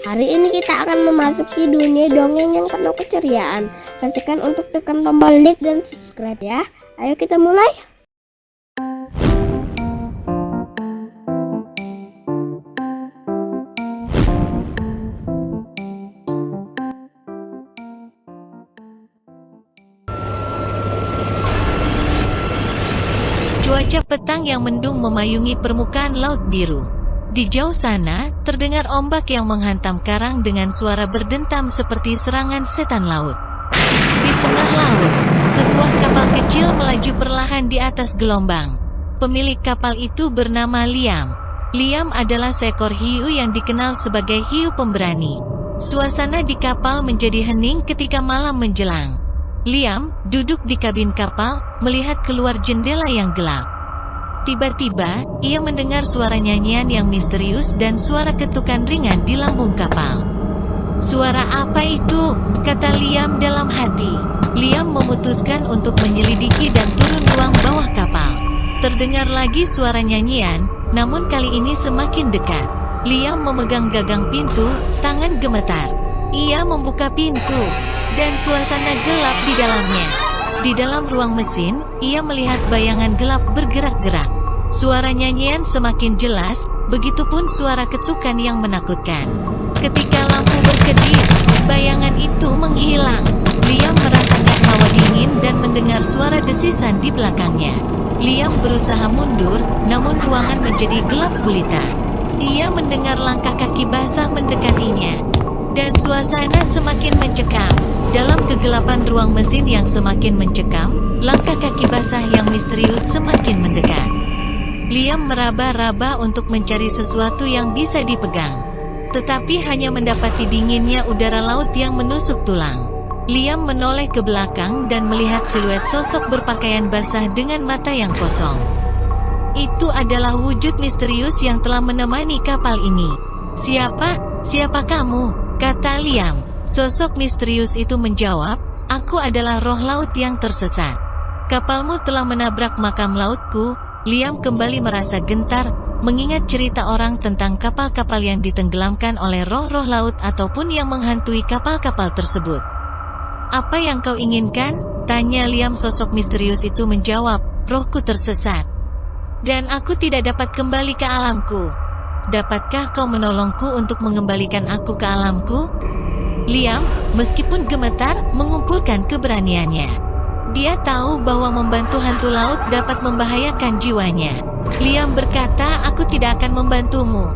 Hari ini kita akan memasuki dunia dongeng yang penuh keceriaan. Pastikan untuk tekan tombol like dan subscribe ya. Ayo kita mulai. Cuaca petang yang mendung memayungi permukaan laut biru. Di jauh sana, terdengar ombak yang menghantam karang dengan suara berdentam seperti serangan setan laut. Di tengah laut, sebuah kapal kecil melaju perlahan di atas gelombang. Pemilik kapal itu bernama Liam. Liam adalah seekor hiu yang dikenal sebagai hiu pemberani. Suasana di kapal menjadi hening ketika malam menjelang. Liam duduk di kabin kapal, melihat keluar jendela yang gelap. Tiba-tiba, ia mendengar suara nyanyian yang misterius dan suara ketukan ringan di lambung kapal. "Suara apa itu?" kata Liam dalam hati. Liam memutuskan untuk menyelidiki dan turun ruang bawah kapal. Terdengar lagi suara nyanyian, namun kali ini semakin dekat. Liam memegang gagang pintu, tangan gemetar. Ia membuka pintu, dan suasana gelap di dalamnya. Di dalam ruang mesin, ia melihat bayangan gelap bergerak-gerak. Suara nyanyian semakin jelas, begitupun suara ketukan yang menakutkan. Ketika lampu berkedip, bayangan itu menghilang. Liam merasakan hawa dingin dan mendengar suara desisan di belakangnya. Liam berusaha mundur, namun ruangan menjadi gelap gulita. Ia mendengar langkah kaki basah mendekatinya, dan suasana semakin mencekam. Dalam kegelapan ruang mesin yang semakin mencekam, langkah kaki basah yang misterius semakin mendekat. Liam meraba-raba untuk mencari sesuatu yang bisa dipegang, tetapi hanya mendapati dinginnya udara laut yang menusuk tulang. Liam menoleh ke belakang dan melihat siluet sosok berpakaian basah dengan mata yang kosong. Itu adalah wujud misterius yang telah menemani kapal ini. Siapa kamu?" kata Liam. Sosok misterius itu menjawab, "Aku adalah roh laut yang tersesat. Kapalmu telah menabrak makam lautku." Liam kembali merasa gentar, mengingat cerita orang tentang kapal-kapal yang ditenggelamkan oleh roh-roh laut ataupun yang menghantui kapal-kapal tersebut. "Apa yang kau inginkan?" tanya Liam. Sosok misterius itu menjawab, "Rohku tersesat, dan aku tidak dapat kembali ke alamku. Dapatkah kau menolongku untuk mengembalikan aku ke alamku?" Liam, meskipun gemetar, mengumpulkan keberaniannya. Dia tahu bahwa membantu hantu laut dapat membahayakan jiwanya. Liam berkata, "Aku tidak akan membantumu.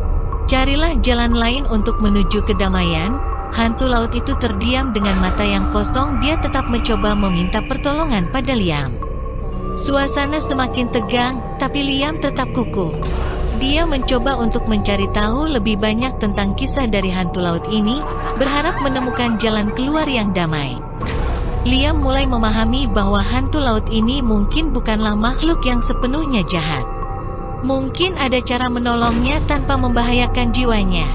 Carilah jalan lain untuk menuju kedamaian." Hantu laut itu terdiam dengan mata yang kosong. Dia tetap mencoba meminta pertolongan pada Liam. Suasana semakin tegang, tapi Liam tetap kukuh. Dia mencoba untuk mencari tahu lebih banyak tentang kisah dari hantu laut ini, berharap menemukan jalan keluar yang damai. Liam mulai memahami bahwa hantu laut ini mungkin bukanlah makhluk yang sepenuhnya jahat. Mungkin ada cara menolongnya tanpa membahayakan jiwanya.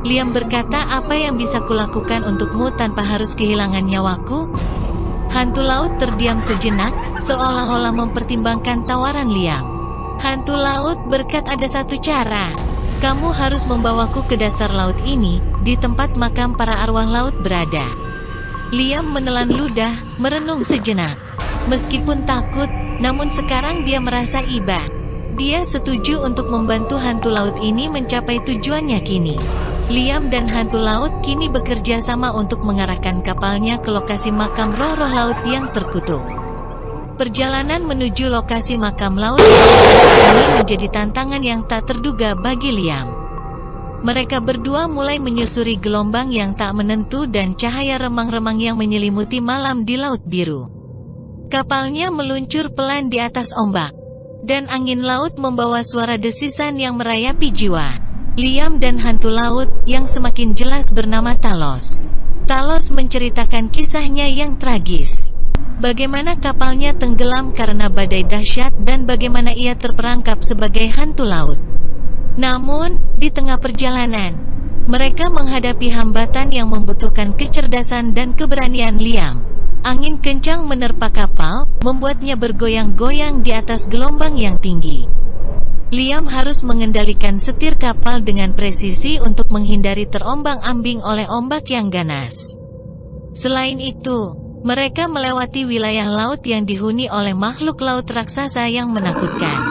Liam berkata, "Apa yang bisa kulakukan untukmu tanpa harus kehilangan nyawaku?" Hantu laut terdiam sejenak, seolah-olah mempertimbangkan tawaran Liam. Hantu laut berkata, "Ada satu cara. Kamu harus membawaku ke dasar laut ini, di tempat makam para arwah laut berada." Liam menelan ludah, merenung sejenak. Meskipun takut, namun sekarang dia merasa iba. Dia setuju untuk membantu hantu laut ini mencapai tujuannya kini. Liam dan hantu laut kini bekerja sama untuk mengarahkan kapalnya ke lokasi makam roh-roh laut yang terkutuk. Perjalanan menuju lokasi makam laut ini menjadi tantangan yang tak terduga bagi Liam. Mereka berdua mulai menyusuri gelombang yang tak menentu dan cahaya remang-remang yang menyelimuti malam di laut biru. Kapalnya meluncur pelan di atas ombak, dan angin laut membawa suara desisan yang merayapi jiwa. Liam dan hantu laut, yang semakin jelas bernama Talos. Talos menceritakan kisahnya yang tragis. Bagaimana kapalnya tenggelam karena badai dahsyat dan bagaimana ia terperangkap sebagai hantu laut. Namun, di tengah perjalanan, mereka menghadapi hambatan yang membutuhkan kecerdasan dan keberanian Liam. Angin kencang menerpa kapal, membuatnya bergoyang-goyang di atas gelombang yang tinggi. Liam harus mengendalikan setir kapal dengan presisi untuk menghindari terombang-ambing oleh ombak yang ganas. Selain itu, mereka melewati wilayah laut yang dihuni oleh makhluk laut raksasa yang menakutkan.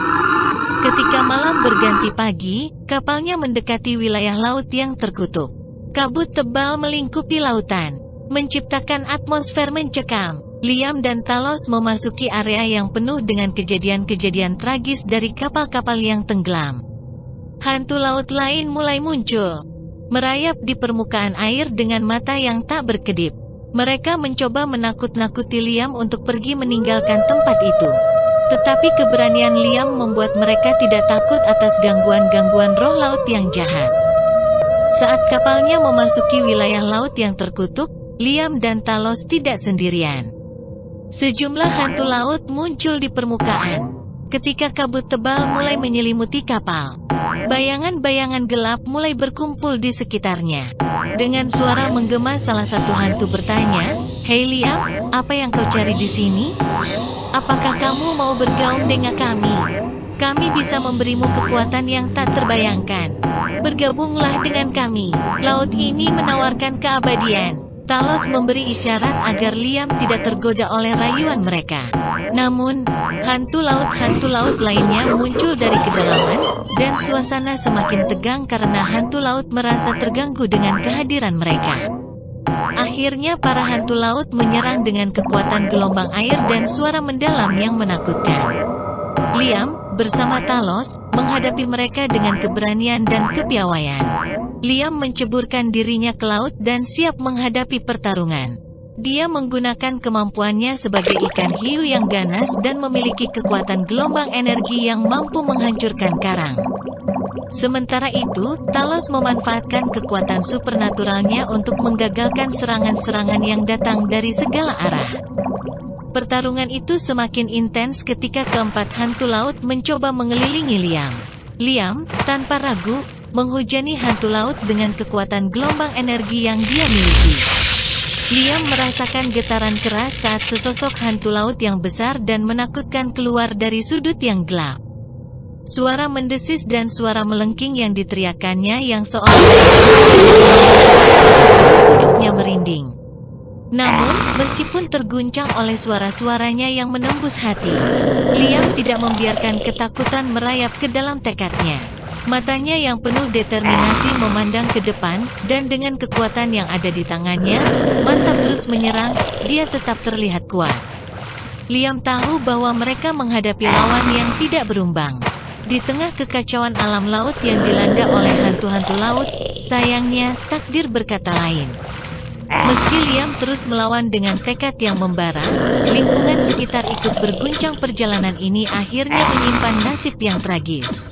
Ketika malam berganti pagi, kapalnya mendekati wilayah laut yang terkutuk. Kabut tebal melingkupi lautan, menciptakan atmosfer mencekam. Liam dan Talos memasuki area yang penuh dengan kejadian-kejadian tragis dari kapal-kapal yang tenggelam. Hantu laut lain mulai muncul, merayap di permukaan air dengan mata yang tak berkedip. Mereka mencoba menakut-nakuti Liam untuk pergi meninggalkan tempat itu. Tetapi keberanian Liam membuat mereka tidak takut atas gangguan-gangguan roh laut yang jahat. Saat kapalnya memasuki wilayah laut yang terkutuk, Liam dan Talos tidak sendirian. Sejumlah hantu laut muncul di permukaan. Ketika kabut tebal mulai menyelimuti kapal, bayangan-bayangan gelap mulai berkumpul di sekitarnya. Dengan suara menggema, salah satu hantu bertanya, "Hei Liam, apa yang kau cari di sini? Apakah kamu mau bergaul dengan kami? Kami bisa memberimu kekuatan yang tak terbayangkan. Bergabunglah dengan kami. Laut ini menawarkan keabadian." Talos memberi isyarat agar Liam tidak tergoda oleh rayuan mereka. Namun, hantu laut lainnya muncul dari kedalaman, dan suasana semakin tegang karena hantu laut merasa terganggu dengan kehadiran mereka. Akhirnya para hantu laut menyerang dengan kekuatan gelombang air dan suara mendalam yang menakutkan. Liam, bersama Talos, menghadapi mereka dengan keberanian dan kepiawaian. Liam menceburkan dirinya ke laut dan siap menghadapi pertarungan. Dia menggunakan kemampuannya sebagai ikan hiu yang ganas dan memiliki kekuatan gelombang energi yang mampu menghancurkan karang. Sementara itu, Talos memanfaatkan kekuatan supernaturalnya untuk menggagalkan serangan-serangan yang datang dari segala arah. Pertarungan itu semakin intens ketika keempat hantu laut mencoba mengelilingi Liam. Liam, tanpa ragu, menghujani hantu laut dengan kekuatan gelombang energi yang dia miliki. Liam merasakan getaran keras saat sesosok hantu laut yang besar dan menakutkan keluar dari sudut yang gelap. Suara mendesis dan suara melengking yang diteriakannya yang seolah-olah hidupnya merinding. Namun, meskipun terguncang oleh suara-suaranya yang menembus hati, Liam tidak membiarkan ketakutan merayap ke dalam tekadnya. Matanya yang penuh determinasi memandang ke depan, dan dengan kekuatan yang ada di tangannya, mantap terus menyerang, dia tetap terlihat kuat. Liam tahu bahwa mereka menghadapi lawan yang tidak berumbang. Di tengah kekacauan alam laut yang dilanda oleh hantu-hantu laut, sayangnya, takdir berkata lain. Meski Liam terus melawan dengan tekad yang membara, lingkungan sekitar ikut berguncang. Perjalanan ini akhirnya menyimpan nasib yang tragis.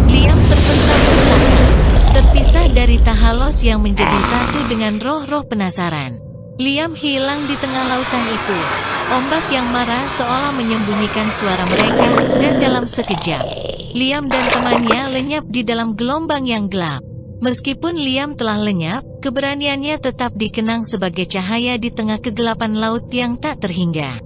Liam terpental ke belakang, terpisah dari Talos yang menjadi satu dengan roh-roh penasaran. Liam hilang di tengah lautan itu. Ombak yang marah seolah menyembunyikan suara mereka, dan dalam sekejap, Liam dan temannya lenyap di dalam gelombang yang gelap. Meskipun Liam telah lenyap, keberaniannya tetap dikenang sebagai cahaya di tengah kegelapan laut yang tak terhingga.